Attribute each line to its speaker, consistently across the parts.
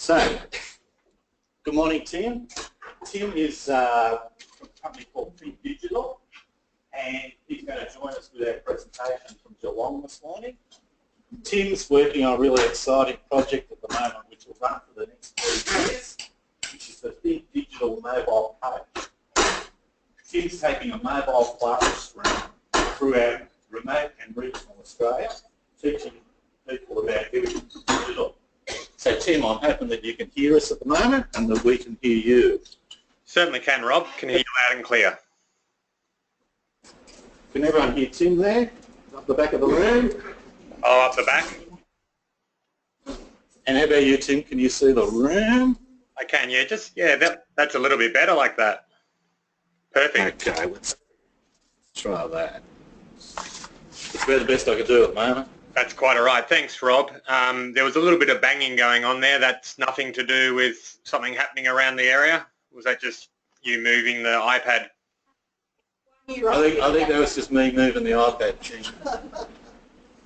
Speaker 1: So, good morning, Tim. Tim is from a company called Think Digital, and he's going to join us with our presentation from Geelong this morning. Tim's working on a really exciting project at the moment, which will run for the next 3 years, which is the Think Digital mobile page. Tim's taking a mobile classroom throughout remote and regional Australia, teaching people about doing digital. So Tim, I'm hoping that you can hear us at the moment and that we can hear you.
Speaker 2: Certainly can, Rob. Can hear you loud and clear.
Speaker 1: Can everyone hear Tim there? Up the back of the room?
Speaker 2: Oh, up the back?
Speaker 1: And how about you, Tim? Can you see the room?
Speaker 2: I can, yeah. That's a little bit better like that. Perfect.
Speaker 1: Okay, let's try that. It's about the best I could do at the moment.
Speaker 2: That's quite all right. Thanks, Rob. There was a little bit of banging going on there. That's nothing to do with something happening around the area. Was that just you moving the iPad?
Speaker 1: I think that was just me moving the iPad.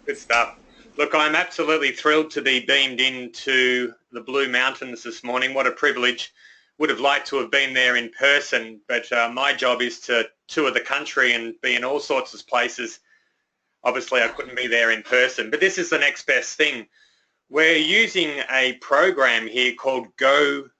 Speaker 2: Good stuff. Look, I'm absolutely thrilled to be beamed into the Blue Mountains this morning. What a privilege. Would have liked to have been there in person, but my job is to tour the country and be in all sorts of places. Obviously, I couldn't be there in person, but this is the next best thing. We're using a program here called GoToMeeting.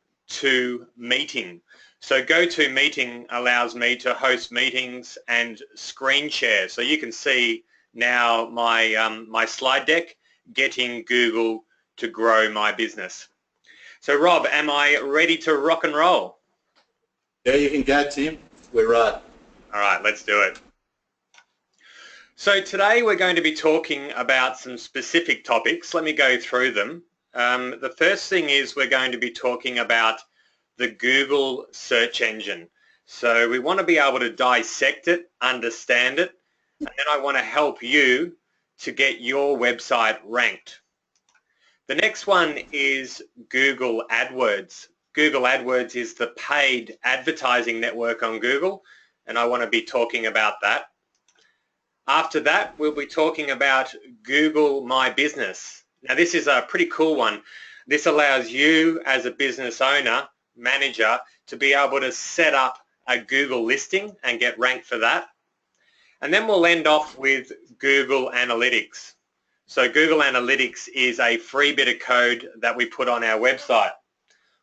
Speaker 2: So GoToMeeting allows me to host meetings and screen share. So you can see now my slide deck, getting Google to grow my business. So Rob, am I ready to rock and roll?
Speaker 1: Yeah, you can go, Tim. We're right.
Speaker 2: All right, let's do it. So today we're going to be talking about some specific topics. Let me go through them. The first thing is we're going to be talking about the Google search engine. So we want to be able to dissect it, understand it, and then I want to help you to get your website ranked. The next one is Google Adwords. Google Adwords is the paid advertising network on Google, and I want to be talking about that. After that, we'll be talking about Google My Business. Now, this is a pretty cool one. This allows you as a business owner, manager, to be able to set up a Google listing and get ranked for that. And then we'll end off with Google Analytics. So Google Analytics is a free bit of code that we put on our website.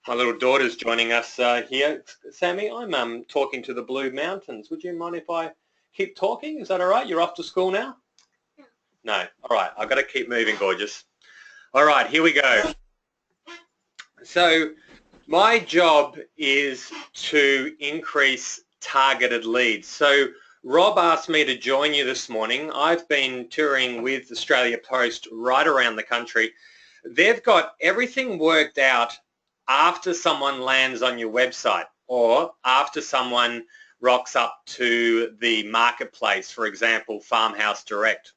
Speaker 2: My little daughter's joining us here. Sammy, I'm talking to the Blue Mountains. Would you mind if I keep talking? Is that all right? You're off to school now? No. All right. I've got to keep moving, gorgeous. All right. Here we go. So my job is to increase targeted leads. So Rob asked me to join you this morning. I've been touring with Australia Post right around the country. They've got everything worked out after someone lands on your website or after someone rocks up to the marketplace, for example, Farmhouse Direct.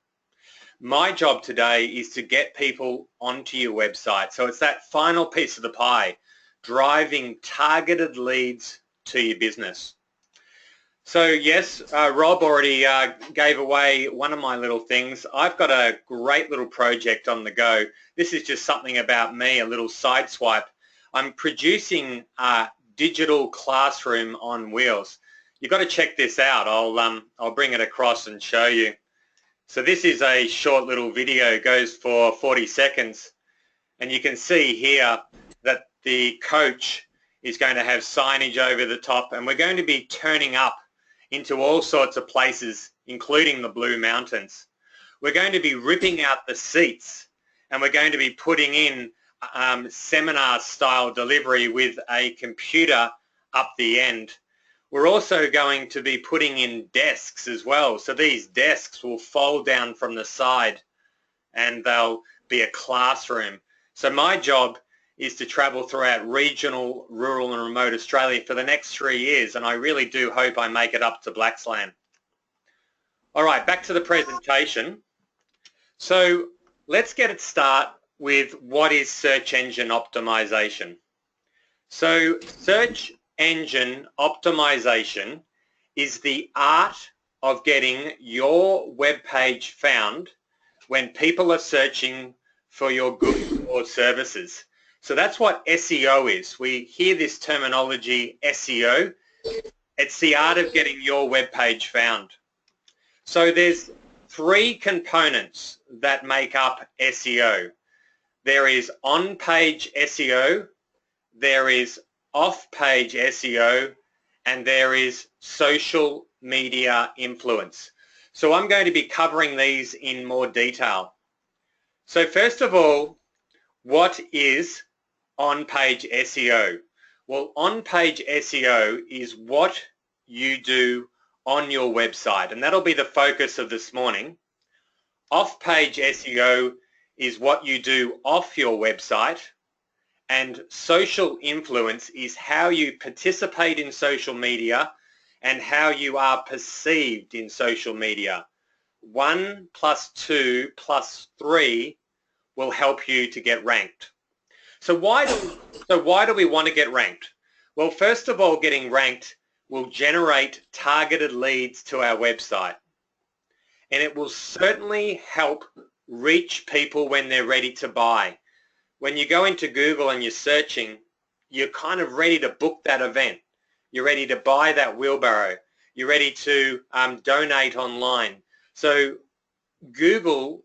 Speaker 2: My job today is to get people onto your website. So it's that final piece of the pie, driving targeted leads to your business. So yes, Rob already gave away one of my little things. I've got a great little project on the go. This is just something about me, a little side swipe. I'm producing a digital classroom on wheels. You've got to check this out. I'll bring it across and show you. So this is a short little video, goes for 40 seconds. And you can see here that the coach is going to have signage over the top, and we're going to be turning up into all sorts of places, including the Blue Mountains. We're going to be ripping out the seats, and we're going to be putting in seminar style delivery with a computer up the end. We're also going to be putting in desks as well. So these desks will fold down from the side and they'll be a classroom. So my job is to travel throughout regional, rural and remote Australia for the next 3 years, and I really do hope I make it up to Blaxland. All right, back to the presentation. So let's get it started with what is search engine optimization. So search engine optimization is the art of getting your web page found when people are searching for your goods or services. So that's what SEO is. We hear this terminology SEO. It's the art of getting your web page found. So there's three components that make up SEO. There is on-page SEO, there is off-page SEO, and there is social media influence. So I'm going to be covering these in more detail. So first of all, what is on-page SEO? Well, on-page SEO is what you do on your website, and that'll be the focus of this morning. Off-page SEO is what you do off your website, and social influence is how you participate in social media and how you are perceived in social media. 1 + 2 + 3 will help you to get ranked. So why do we want to get ranked? Well, first of all, getting ranked will generate targeted leads to our website, and it will certainly help reach people when they're ready to buy. When you go into Google and you're searching, you're kind of ready to book that event. You're ready to buy that wheelbarrow. You're ready to donate online. So Google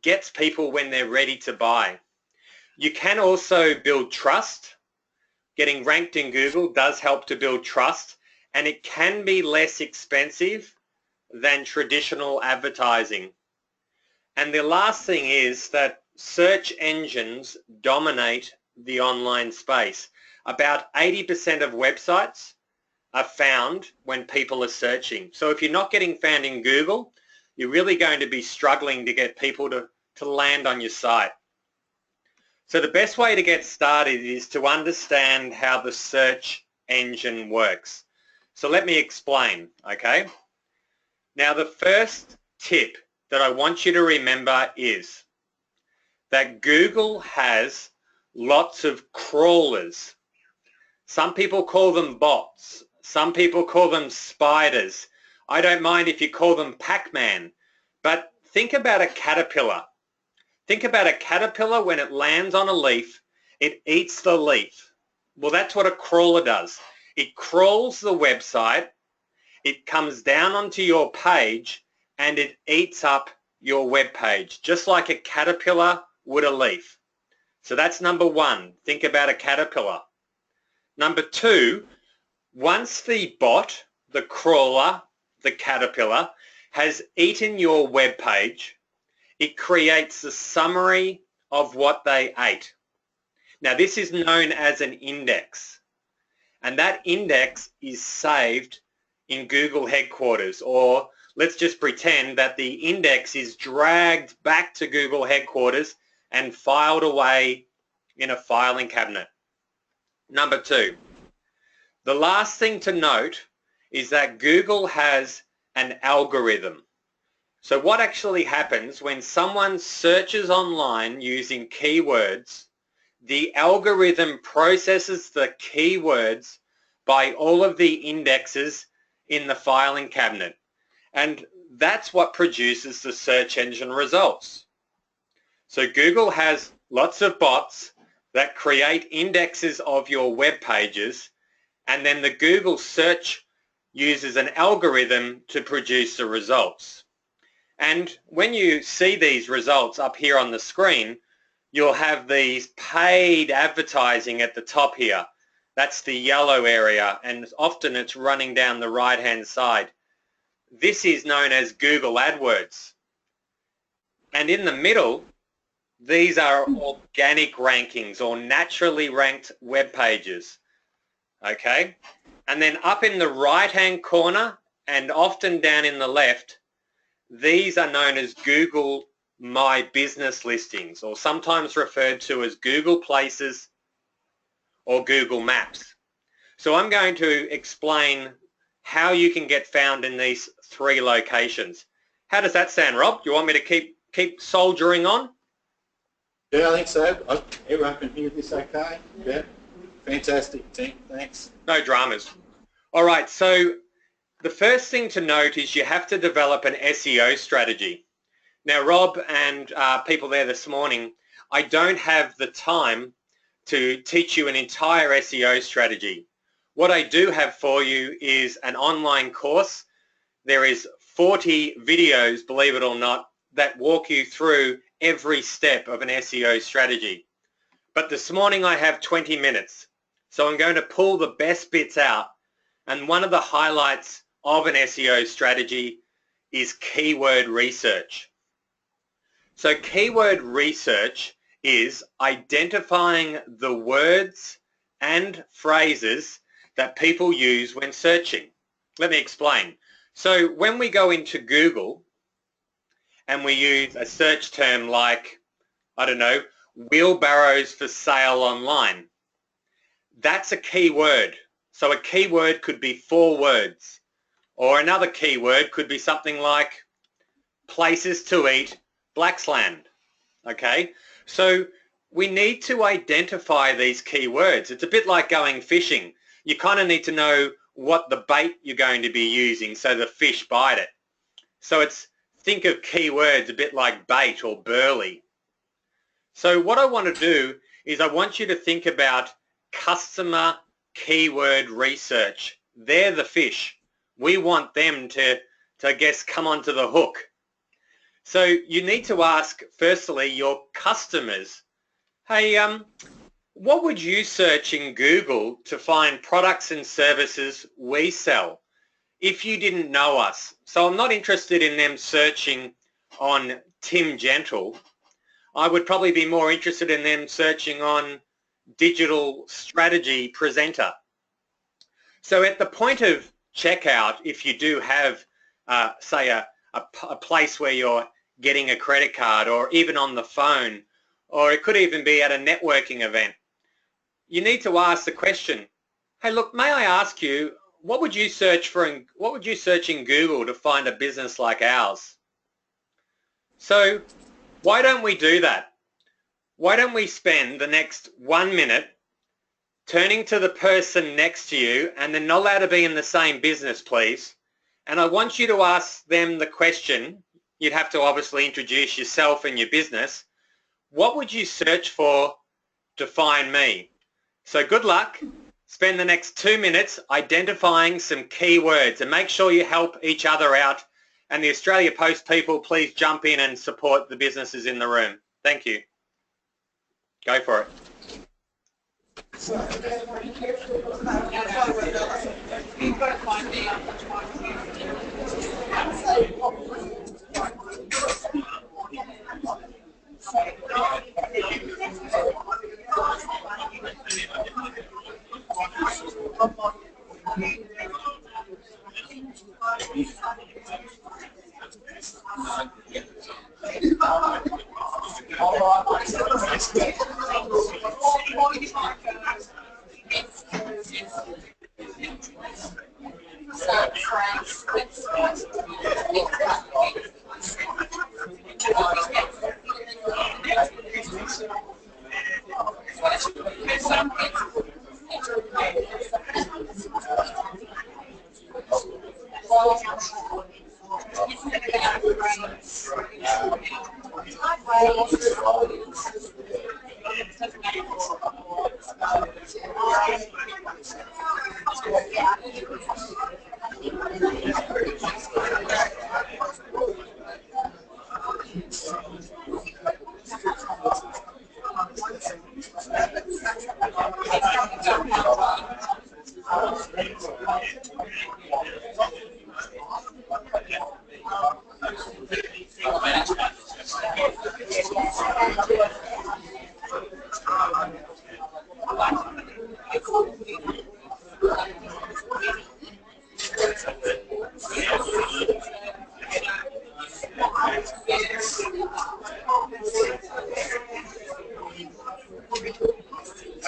Speaker 2: gets people when they're ready to buy. You can also build trust. Getting ranked in Google does help to build trust, and it can be less expensive than traditional advertising. And the last thing is that search engines dominate the online space. About 80% of websites are found when people are searching. So if you're not getting found in Google, you're really going to be struggling to get people to land on your site. So the best way to get started is to understand how the search engine works. So let me explain, okay? Now the first tip that I want you to remember is that Google has lots of crawlers. Some people call them bots. Some people call them spiders. I don't mind if you call them Pac-Man, but think about a caterpillar. Think about a caterpillar when it lands on a leaf, it eats the leaf. Well, that's what a crawler does. It crawls the website, it comes down onto your page, and it eats up your web page, just like a caterpillar would a leaf. So that's number one. Think about a caterpillar. Number two, once the bot, the crawler, the caterpillar, has eaten your web page, it creates a summary of what they ate. Now this is known as an index, and that index is saved in Google headquarters, or let's just pretend that the index is dragged back to Google headquarters and filed away in a filing cabinet. Number two, the last thing to note is that Google has an algorithm. So what actually happens when someone searches online using keywords, the algorithm processes the keywords by all of the indexes in the filing cabinet. And that's what produces the search engine results. So Google has lots of bots that create indexes of your web pages, and then the Google search uses an algorithm to produce the results. And when you see these results up here on the screen, you'll have these paid advertising at the top here. That's the yellow area, and often it's running down the right-hand side. This is known as Google Adwords. And in the middle, these are organic rankings or naturally ranked web pages. Okay? And then up in the right-hand corner and often down in the left, these are known as Google MyBusiness listings, or sometimes referred to as Google Places or Google Maps. So I'm going to explain how you can get found in these three locations. How does that sound, Rob? Do you want me to keep soldiering on?
Speaker 1: Yeah, I think so. Everyone can hear this okay? Yeah. Fantastic, team. Thanks.
Speaker 2: No dramas. All right, so the first thing to note is you have to develop an SEO strategy. Now, Rob and people there this morning, I don't have the time to teach you an entire SEO strategy. What I do have for you is an online course. There is 40 videos, believe it or not, that walk you through every step of an SEO strategy. But this morning I have 20 minutes. So I'm going to pull the best bits out. And one of the highlights of an SEO strategy is keyword research. So keyword research is identifying the words and phrases that people use when searching. Let me explain. So when we go into Google and we use a search term like, I don't know, wheelbarrows for sale online, that's a keyword. So a keyword could be 4 words. Or another keyword could be something like places to eat, Blaxland. Okay? So we need to identify these keywords. It's a bit like going fishing. You kind of need to know what the bait you're going to be using so the fish bite it. So think of keywords a bit like bait or burley. So what I want to do is I want you to think about customer keyword research. They're the fish. We want them to I guess, come onto the hook. So you need to ask, firstly, your customers, hey, what would you search in Google to find products and services we sell if you didn't know us? So I'm not interested in them searching on Tim Gentle. I would probably be more interested in them searching on digital strategy presenter. So at the point of checkout, if you do have, say, a place where you're getting a credit card, or even on the phone, or it could even be at a networking event, you need to ask the question, hey, look, may I ask you, what would you search in Google to find a business like ours? So why don't we do that? Why don't we spend the next 1 minute turning to the person next to you, and they're not allowed to be in the same business, please, and I want you to ask them the question. You'd have to obviously introduce yourself and your business. What would you search for to find me? So good luck. Spend the next 2 minutes identifying some keywords, and make sure you help each other out. And the Australia Post people, please jump in and support the businesses in the room. Thank you. Go for it.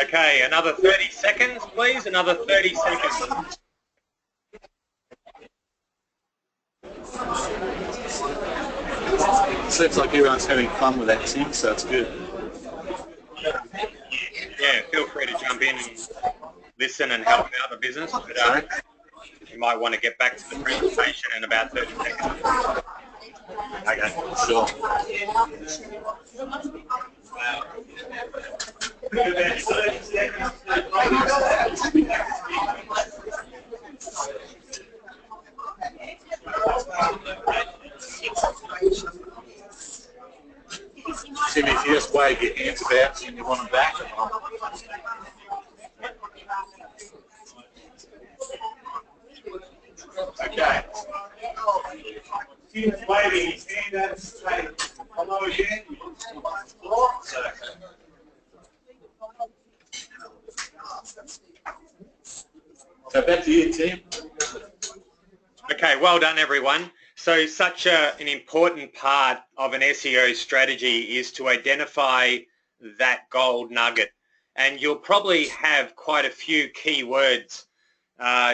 Speaker 2: Okay, another 30 seconds, please. Another 30 seconds.
Speaker 3: Seems like everyone's having fun with that, Tim, so it's good.
Speaker 2: Yeah, feel free to jump in and listen and help out the business. But you might want to get back to the presentation in about 30 seconds. Okay,
Speaker 3: Sure. Tim, if you just wave your hands about and you want them back.
Speaker 1: Okay. Tim's waving his hand out to say hello again.
Speaker 3: So back to you, Tim.
Speaker 2: Okay, well done everyone. So such an important part of an SEO strategy is to identify that gold nugget. And you'll probably have quite a few keywords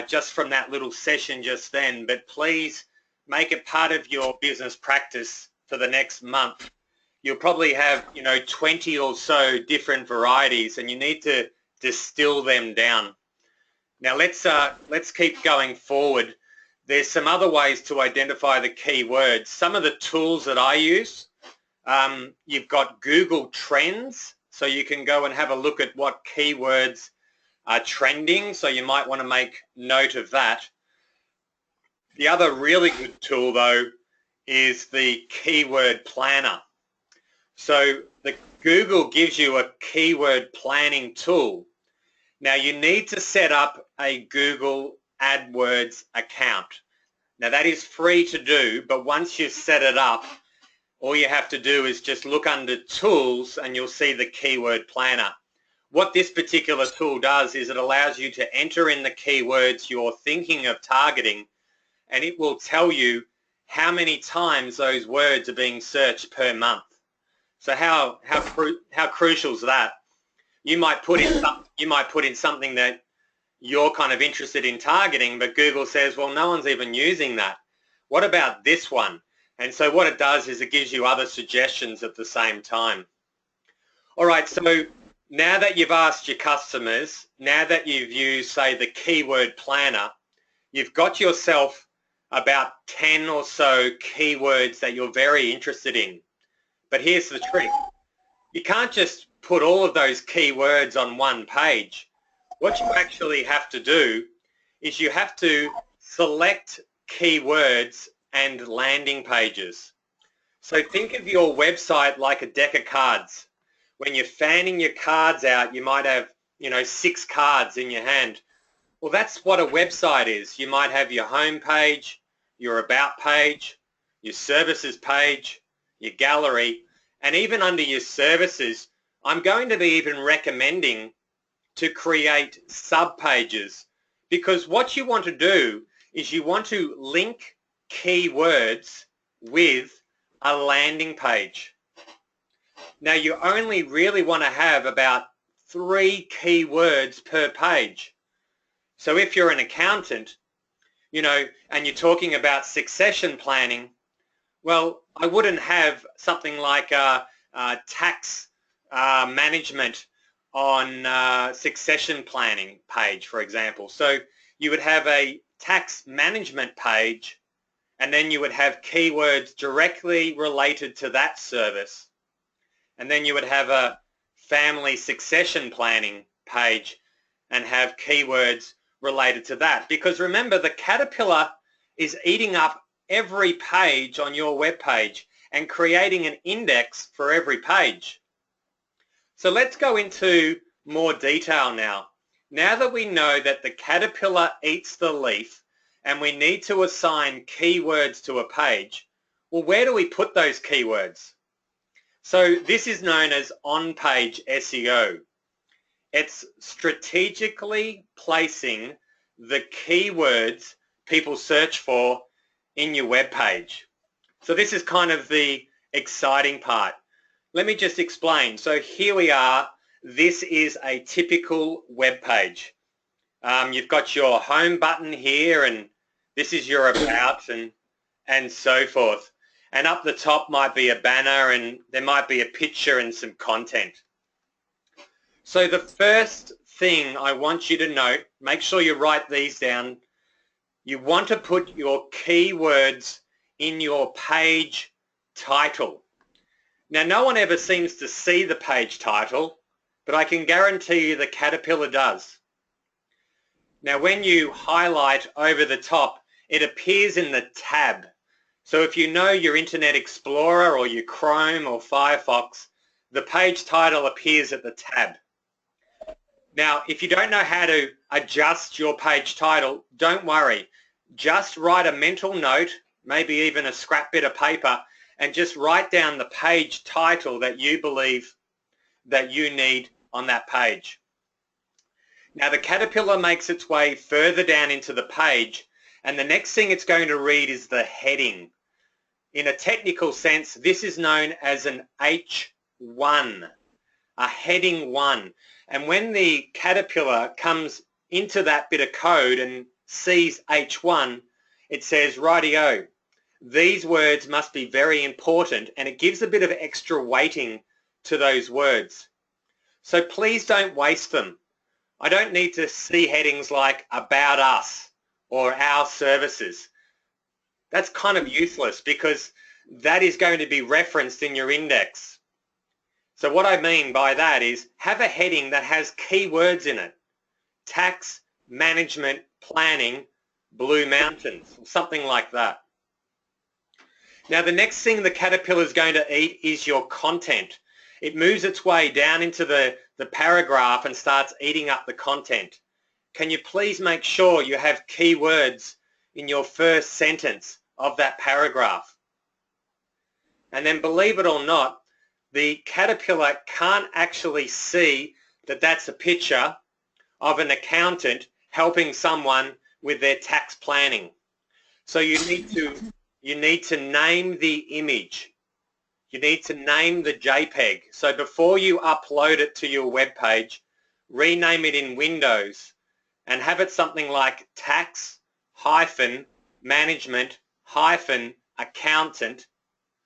Speaker 2: just from that little session just then, but please make it part of your business practice for the next month. You'll probably have, 20 or so different varieties, and you need to distill them down. Now let's keep going forward. There's some other ways to identify the keywords. Some of the tools that I use, you've got Google Trends, so you can go and have a look at what keywords are trending, so you might want to make note of that. The other really good tool though is the keyword planner. So the Google gives you a keyword planning tool. Now you need to set up a Google Adwords account. Now that is free to do, but once you set it up, all you have to do is just look under Tools and you'll see the Keyword Planner. What this particular tool does is it allows you to enter in the keywords you're thinking of targeting, and it will tell you how many times those words are being searched per month. So how crucial is that? You might put in something that you're kind of interested in targeting, but Google says, well, no one's even using that. What about this one? And so what it does is it gives you other suggestions at the same time. All right, so now that you've asked your customers, now that you've used, say, the keyword planner, you've got yourself about 10 or so keywords that you're very interested in. But here's the trick. You can't just put all of those keywords on one page. What you actually have to do is you have to select keywords and landing pages. So think of your website like a deck of cards. When you're fanning your cards out, you might have, 6 cards in your hand. Well, that's what a website is. You might have your home page, your about page, your services page, your gallery, and even under your services, I'm going to be even recommending to create sub-pages, because what you want to do is you want to link keywords with a landing page. Now you only really want to have about 3 keywords per page. So if you're an accountant, and you're talking about succession planning, well, I wouldn't have something like tax management on succession planning page, for example. So you would have a tax management page, and then you would have keywords directly related to that service. And then you would have a family succession planning page and have keywords related to that. Because remember, the caterpillar is eating up every page on your web page and creating an index for every page. So let's go into more detail now. Now that we know that the caterpillar eats the leaf and we need to assign keywords to a page, well, where do we put those keywords? So this is known as on-page SEO. It's strategically placing the keywords people search for in your web page. So this is kind of the exciting part. Let me just explain. So here we are. This is a typical web page. You've got your home button here, and this is your about, and so forth. And up the top might be a banner, and there might be a picture and some content. So the first thing I want you to note, make sure you write these down. You want to put your keywords in your page title. Now, no one ever seems to see the page title, but I can guarantee you the caterpillar does. Now when you highlight over the top, it appears in the tab. So if you know your Internet Explorer or your Chrome or Firefox, the page title appears at the tab. Now, if you don't know how to adjust your page title, don't worry. Just write a mental note, maybe even a scrap bit of paper, and just write down the page title that you believe that you need on that page. Now, the caterpillar makes its way further down into the page, and the next thing it's going to read is the heading. In a technical sense, this is known as an H1, a heading 1. And when the caterpillar comes into that bit of code and sees H1, it says, rightio, these words must be very important, and it gives a bit of extra weighting to those words. So please don't waste them. I don't need to see headings like about us or our services. That's kind of useless because that is going to be referenced in your index. So what I mean by that is have a heading that has keywords in it. Tax, management, planning, Blue Mountains, something like that. Now the next thing the caterpillar is going to eat is your content. It moves its way down into the paragraph and starts eating up the content. Can you please make sure you have keywords in your first sentence of that paragraph? And then believe it or not, the caterpillar can't actually see that that's a picture of an accountant helping someone with their tax planning. So you need to name the image. You need to name the JPEG. So before you upload it to your web page, rename it in Windows and have it something like tax management accountant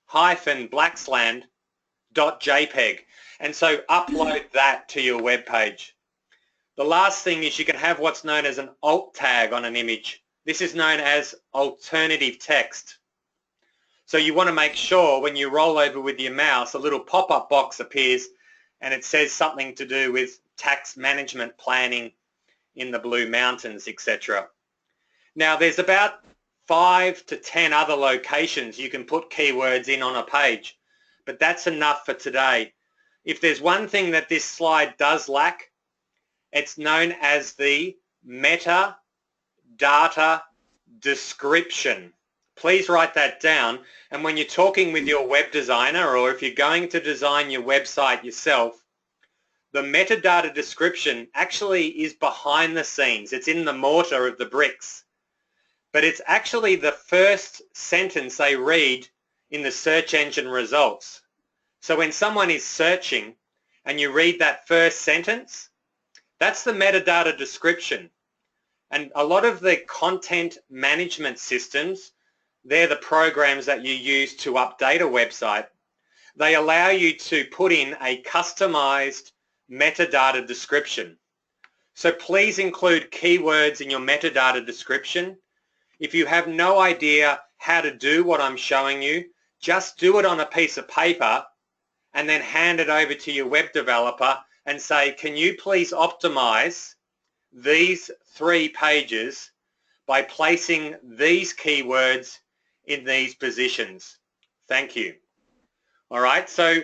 Speaker 2: Blaxland.jpg, and so upload that to your web page. The last thing is you can have what's known as an alt tag on an image. This is known as alternative text. So you want to make sure when you roll over with your mouse, a little pop-up box appears and it says something to do with tax management planning in the Blue Mountains, etc. Now there's about 5 to 10 other locations you can put keywords in on a page, but that's enough for today. If there's one thing that this slide does lack, it's known as the metadata description. Please write that down, and when you're talking with your web designer or if you're going to design your website yourself, the metadata description actually is behind the scenes. It's in the mortar of the bricks. But it's actually the first sentence they read in the search engine results. So when someone is searching and you read that first sentence, that's the metadata description. And a lot of the content management systems, they're the programs that you use to update a website. They allow you to put in a customized metadata description. So please include keywords in your metadata description. If you have no idea how to do what I'm showing you, just do it on a piece of paper and then hand it over to your web developer and say, can you please optimize these 3 pages by placing these keywords in these positions? Thank you. All right, so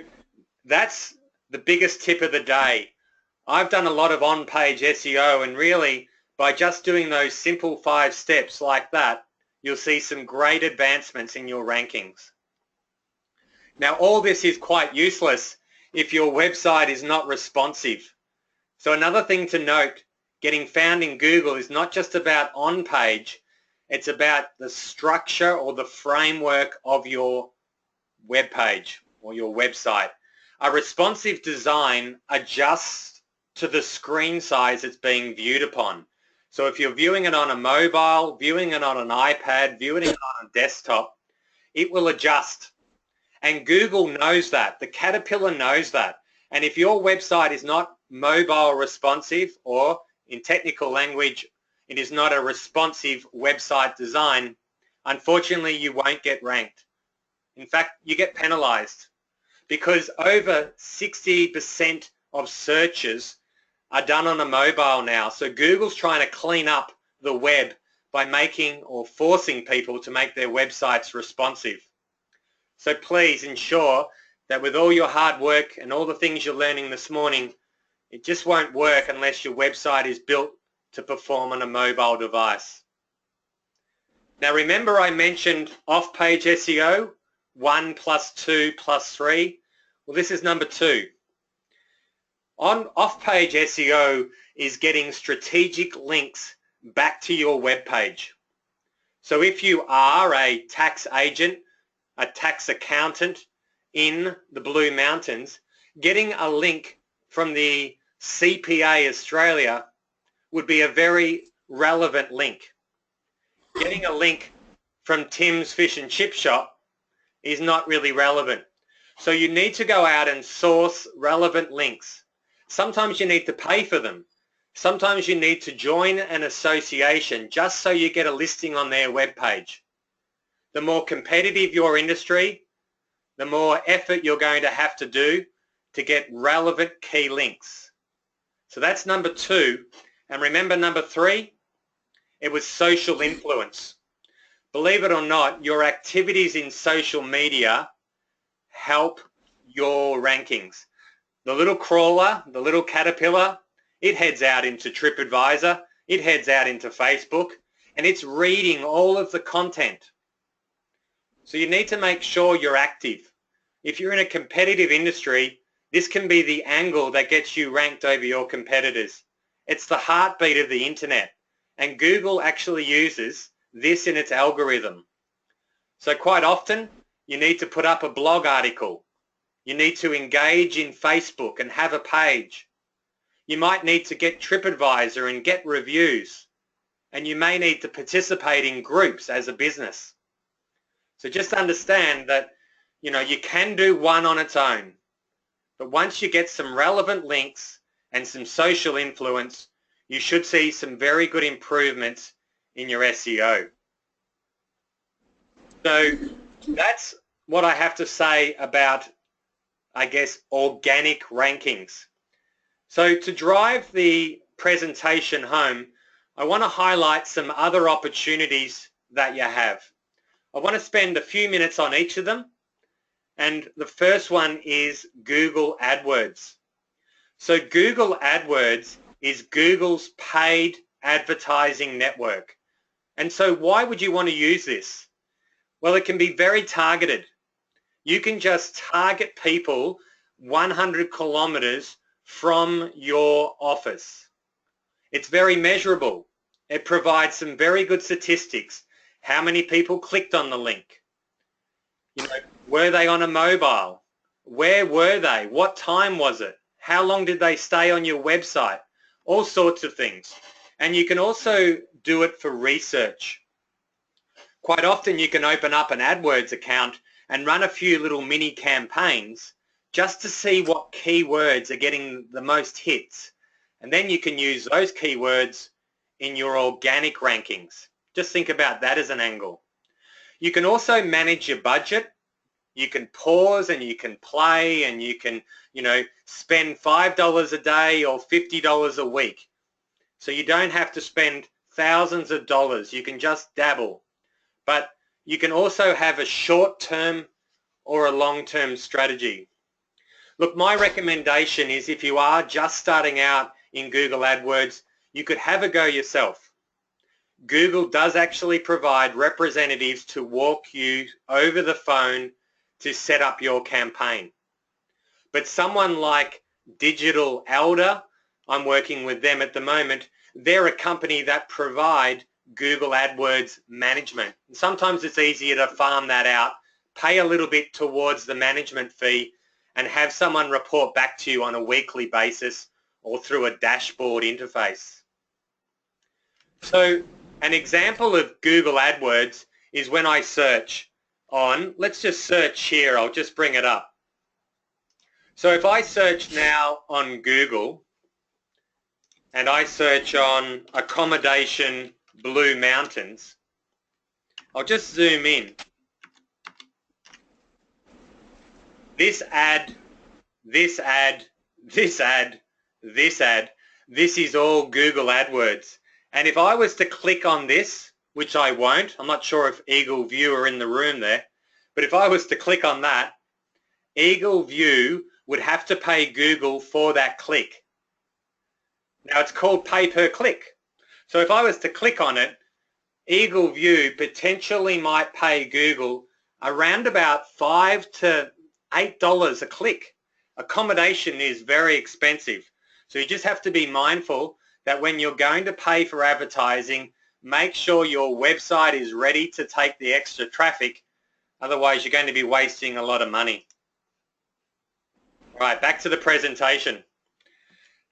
Speaker 2: that's the biggest tip of the day. I've done a lot of on-page SEO, and really by just doing those simple 5 steps like that, you'll see some great advancements in your rankings. Now all this is quite useless if your website is not responsive. So another thing to note, getting found in Google is not just about on-page, it's about the structure or the framework of your web page or your website. A responsive design adjusts to the screen size it's being viewed upon. So if you're viewing it on a mobile, viewing it on an iPad, viewing it on a desktop, it will adjust. And Google knows that. The caterpillar knows that. And if your website is not mobile responsive, or in technical language, it is not a responsive website design, unfortunately you won't get ranked. In fact, you get penalized because over 60% of searches are done on a mobile now. So Google's trying to clean up the web by making or forcing people to make their websites responsive. So please ensure that with all your hard work and all the things you're learning this morning, it just won't work unless your website is built to perform on a mobile device. Now remember I mentioned off-page SEO, 1 + 2 + 3. Well, this is number 2. On off-page SEO is getting strategic links back to your web page. So if you are a tax agent, a tax accountant in the Blue Mountains, getting a link from the CPA Australia would be a very relevant link. Getting a link from Tim's Fish and Chip Shop is not really relevant. So you need to go out and source relevant links. Sometimes you need to pay for them. Sometimes you need to join an association just so you get a listing on their web page. The more competitive your industry, the more effort you're going to have to do to get relevant key links. So that's number 2. And remember number 3? It was social influence. Believe it or not, your activities in social media help your rankings. The little crawler, the little caterpillar, it heads out into TripAdvisor, it heads out into Facebook, and it's reading all of the content. So you need to make sure you're active. If you're in a competitive industry, this can be the angle that gets you ranked over your competitors. It's the heartbeat of the internet, and Google actually uses this in its algorithm. So quite often, you need to put up a blog article. You need to engage in Facebook and have a page. You might need to get TripAdvisor and get reviews. And you may need to participate in groups as a business. So just understand that, you can do one on its own. But once you get some relevant links and some social influence, you should see some very good improvements in your SEO. So that's what I have to say about, I guess, organic rankings. So to drive the presentation home, I want to highlight some other opportunities that you have. I want to spend a few minutes on each of them. And the first one is Google Adwords. So Google Adwords is Google's paid advertising network. And so why would you want to use this? Well, it can be very targeted. You can just target people 100 kilometers from your office. It's very measurable. It provides some very good statistics. How many people clicked on the link? Were they on a mobile? Where were they? What time was it? How long did they stay on your website? All sorts of things. And you can also do it for research. Quite often you can open up an AdWords account and run a few little mini campaigns just to see what keywords are getting the most hits. And then you can use those keywords in your organic rankings. Just think about that as an angle. You can also manage your budget. You can pause and you can play and you can, spend $5 a day or $50 a week. So you don't have to spend thousands of dollars. You can just dabble. But you can also have a short-term or a long-term strategy. Look, my recommendation is if you are just starting out in Google AdWords, you could have a go yourself. Google does actually provide representatives to walk you over the phone to set up your campaign. But someone like Digital Elder, I'm working with them at the moment, they're a company that provide Google AdWords management. And sometimes it's easier to farm that out, pay a little bit towards the management fee, and have someone report back to you on a weekly basis or through a dashboard interface. So an example of Google AdWords is when I search on, let's just search here, I'll just bring it up. So if I search now on Google and I search on accommodation Blue Mountains, I'll just zoom in. This ad, this ad, this is all Google AdWords. And if I was to click on this, which I won't, I'm not sure if Eagle View are in the room there, but if I was to click on that, Eagle View would have to pay Google for that click. Now it's called pay per click. So if I was to click on it, Eagle View potentially might pay Google around about $5 to $8 a click. Accommodation is very expensive. So you just have to be mindful that when you're going to pay for advertising, make sure your website is ready to take the extra traffic. Otherwise, you're going to be wasting a lot of money. All right, back to the presentation.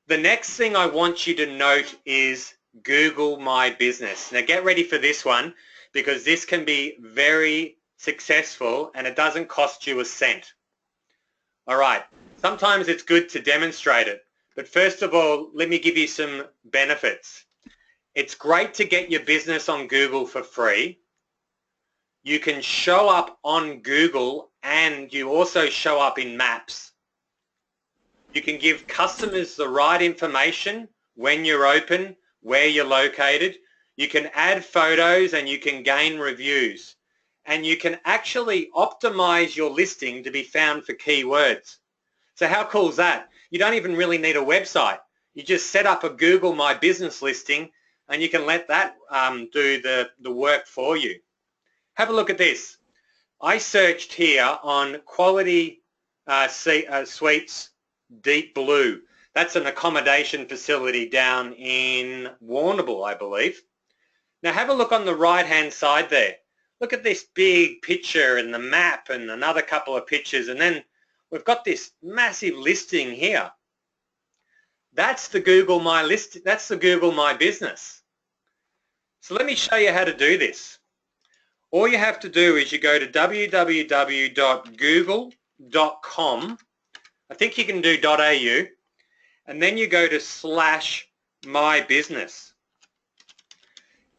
Speaker 2: The next thing I want you to note is Google My Business. Now get ready for this one because this can be very successful and it doesn't cost you a cent. All right, sometimes it's good to demonstrate it, but first of all, let me give you some benefits. It's great to get your business on Google for free. You can show up on Google and you also show up in maps. You can give customers the right information when you're open, where you're located. You can add photos and you can gain reviews. And you can actually optimize your listing to be found for keywords. So how cool is that? You don't even really need a website. You just set up a Google My Business listing and you can let that do the work for you. Have a look at this. I searched here on Quality Suites Deep Blue. That's an accommodation facility down in Warrnambool, I believe. Now have a look on the right-hand side there. Look at this big picture and the map and another couple of pictures, and then we've got this massive listing here. That's the Google My list. That's the Google My Business. So let me show you how to do this. All you have to do is you go to www.google.com. I think you can do .au, and then you go to /mybusiness.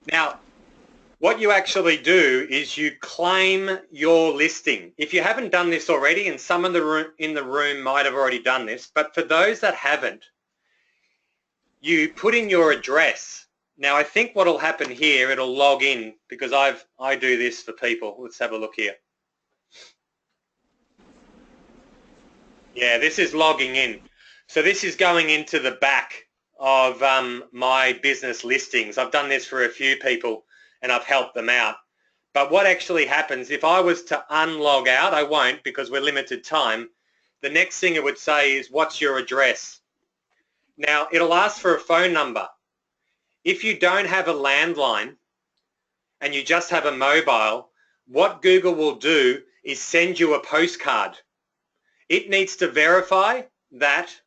Speaker 2: Now, what you actually do is you claim your listing. If you haven't done this already, and some in the room might have already done this, but for those that haven't, you put in your address. Now, I think what will happen here, it'll log in because I do this for people. Let's have a look here. Yeah, this is logging in. So this is going into the back of my business listings. I've done this for a few people and I've helped them out. But what actually happens, if I was to unlog out, I won't because we're limited time, the next thing it would say is, what's your address? Now, it'll ask for a phone number. If you don't have a landline and you just have a mobile, what Google will do is send you a postcard. It needs to verify that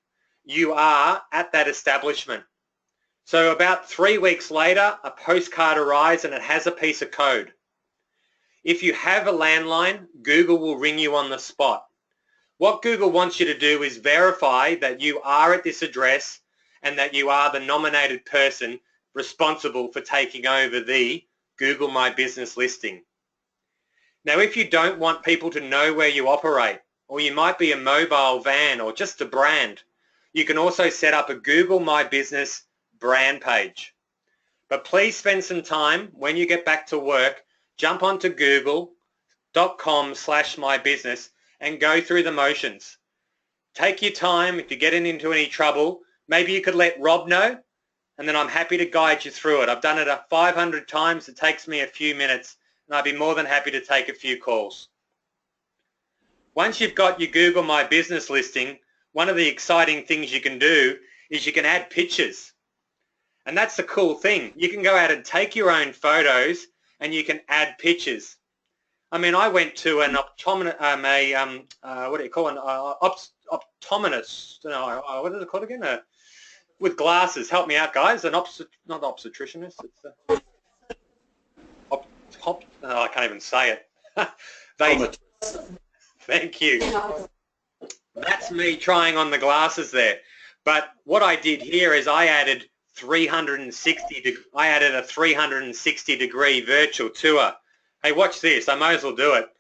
Speaker 2: you are at that establishment. So about 3 weeks later, a postcard arrives and it has a piece of code. If you have a landline, Google will ring you on the spot. What Google wants you to do is verify that you are at this address and that you are the nominated person responsible for taking over the Google My Business listing. Now, if you don't want people to know where you operate, or you might be a mobile van or just a brand, you can also set up a Google My Business brand page. But please spend some time when you get back to work, jump onto google.com/mybusiness and go through the motions. Take your time. If you're getting into any trouble, maybe you could let Rob know, and then I'm happy to guide you through it. I've done it 500 times. It takes me a few minutes, and I'd be more than happy to take a few calls. Once you've got your Google My Business listing, one of the exciting things you can do is you can add pictures. And that's the cool thing. You can go out and take your own photos and you can add pictures. I mean, I went to an optometrist, what is it called again? With glasses. Help me out, guys. Not obstetricianist. It's I can't even say it. Thank you. That's me trying on the glasses there. But what I did here is I added a 360-degree virtual tour. Hey, watch this. I might as well do it.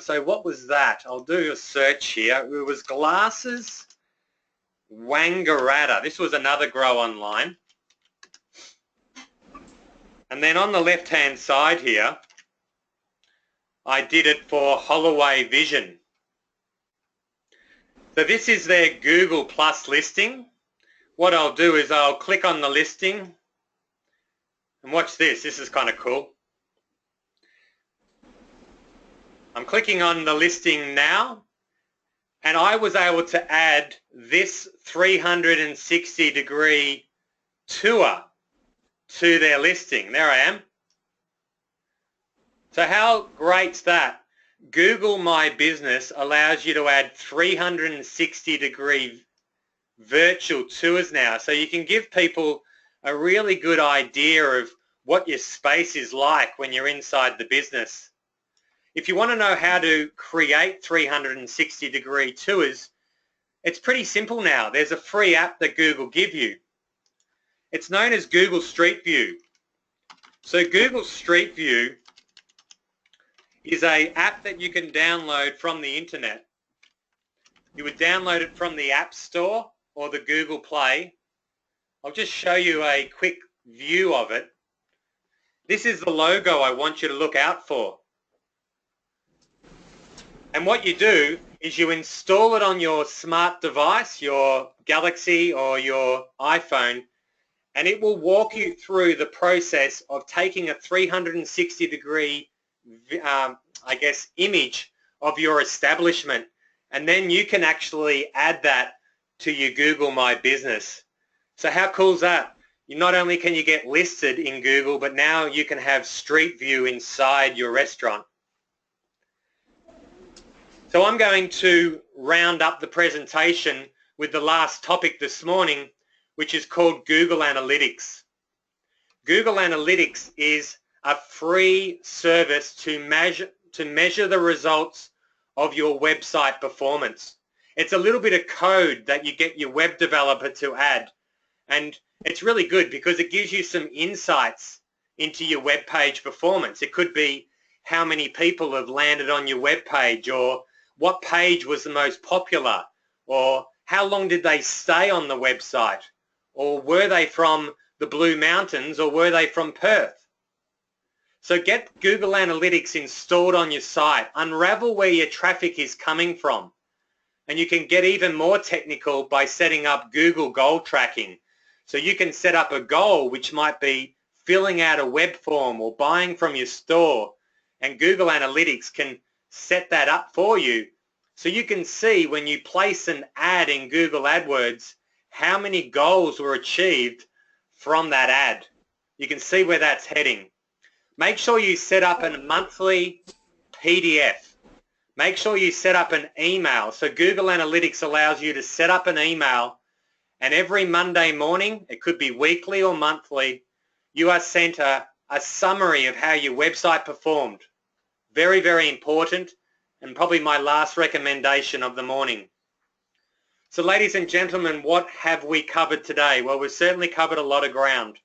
Speaker 2: So what was that? I'll do a search here. It was glasses Wangaratta. This was another grow online. And then on the left-hand side here, I did it for Holloway Vision. So this is their Google Plus listing. What I'll do is I'll click on the listing and watch this. This is kind of cool. I'm clicking on the listing now, and I was able to add this 360-degree tour to their listing. There I am. So how great's that? Google My Business allows you to add 360-degree virtual tours now. So you can give people a really good idea of what your space is like when you're inside the business. If you want to know how to create 360-degree tours, it's pretty simple now. There's a free app that Google give you. It's known as Google Street View. So Google Street View is an app that you can download from the internet. You would download it from the App Store or the Google Play. I'll just show you a quick view of it. This is the logo I want you to look out for. And what you do is you install it on your smart device, your Galaxy or your iPhone, and it will walk you through the process of taking a 360-degree, image of your establishment. And then you can actually add that to your Google My Business. So how cool is that? Not only can you get listed in Google, but now you can have Street View inside your restaurant. So I'm going to round up the presentation with the last topic this morning, which is called Google Analytics. Google Analytics is a free service to measure the results of your website performance. It's a little bit of code that you get your web developer to add, and it's really good because it gives you some insights into your web page performance. It could be how many people have landed on your web page, or what page was the most popular, or how long did they stay on the website, or were they from the Blue Mountains or were they from Perth? So get Google Analytics installed on your site, unravel where your traffic is coming from, and you can get even more technical by setting up Google goal tracking. So you can set up a goal which might be filling out a web form or buying from your store, and Google Analytics can set that up for you, so you can see when you place an ad in Google Adwords how many goals were achieved from that ad. You can see where that's heading. Make sure you set up a monthly PDF. Make sure you set up an email. So Google Analytics allows you to set up an email, and every Monday morning, it could be weekly or monthly, you are sent a summary of how your website performed. Very, very important, and probably my last recommendation of the morning. So ladies and gentlemen, what have we covered today? Well, we've certainly covered a lot of ground.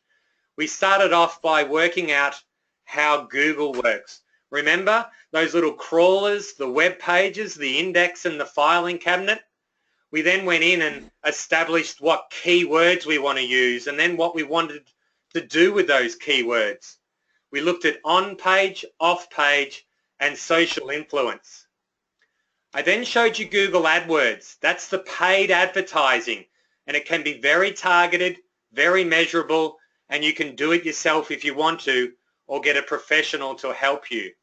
Speaker 2: We started off by working out how Google works. Remember those little crawlers, the web pages, the index and the filing cabinet? We then went in and established what keywords we want to use, and then what we wanted to do with those keywords. We looked at on-page, off-page, and social influence. I then showed you Google AdWords. That's the paid advertising, and it can be very targeted, very measurable, and you can do it yourself if you want to, or get a professional to help you.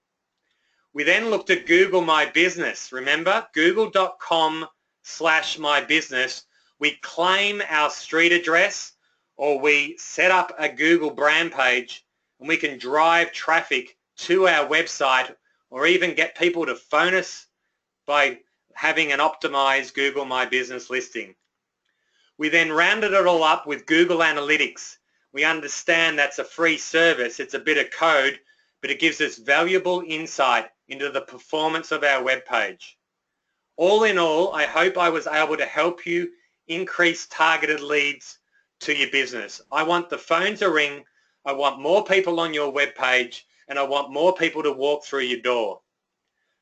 Speaker 2: We then looked at Google My Business. Remember, google.com/mybusiness. We claim our street address, or we set up a Google brand page, and we can drive traffic to our website, or even get people to phone us by having an optimized Google My Business listing. We then rounded it all up with Google Analytics. We understand that's a free service. It's a bit of code, but it gives us valuable insight into the performance of our web page. All in all, I hope I was able to help you increase targeted leads to your business. I want the phone to ring. I want more people on your web page, and I want more people to walk through your door.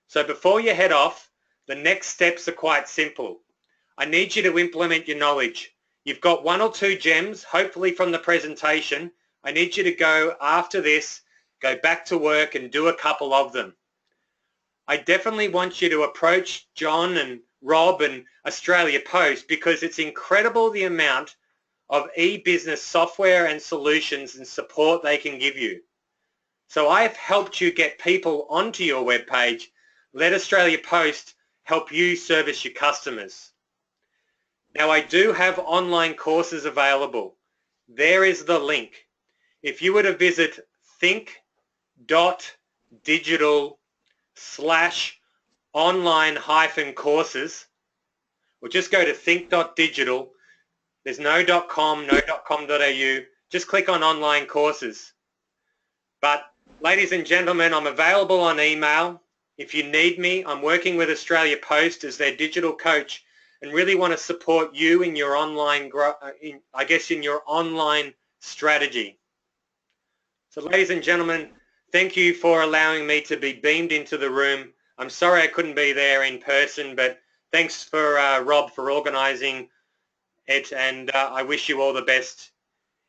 Speaker 2: So before you head off, the next steps are quite simple. I need you to implement your knowledge. You've got 1 or 2 gems, hopefully from the presentation. I need you to go after this, go back to work and do a couple of them. I definitely want you to approach John and Rob and Australia Post because it's incredible the amount of e-business software and solutions and support they can give you. So I've helped you get people onto your webpage. Let Australia Post help you service your customers. Now I do have online courses available. There is the link. If you were to visit think.digital/online-courses, or just go to think.digital. There's no .com, no .com.au. Just click on online courses. But ladies and gentlemen, I'm available on email. If you need me, I'm working with Australia Post as their digital coach and really want to support you in your online, in your online strategy. So ladies and gentlemen, thank you for allowing me to be beamed into the room. I'm sorry I couldn't be there in person, but thanks for Rob for organising it, and I wish you all the best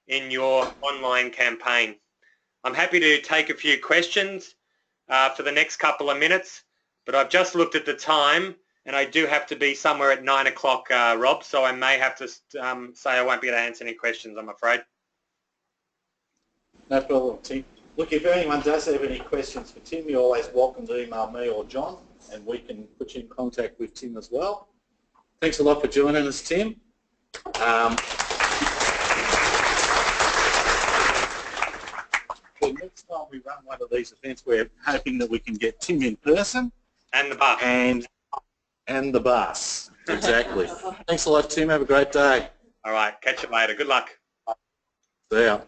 Speaker 2: in your online campaign. I'm happy to take a few questions for the next couple of minutes, but I've just looked at the time and I do have to be somewhere at 9 o'clock, Rob, so I may have to say I won't be able to answer any questions, I'm afraid.
Speaker 1: No problem, Tim. Look, if anyone does have any questions for Tim, you're always welcome to email me or John, and we can put you in contact with Tim as well. Thanks a lot for joining us, Tim. The next time we run one of these events, we're hoping that we can get Tim in person.
Speaker 2: And the bus.
Speaker 1: And the bus. Exactly. Thanks a lot, Tim. Have a great day.
Speaker 2: All right. Catch you later. Good luck.
Speaker 1: See ya.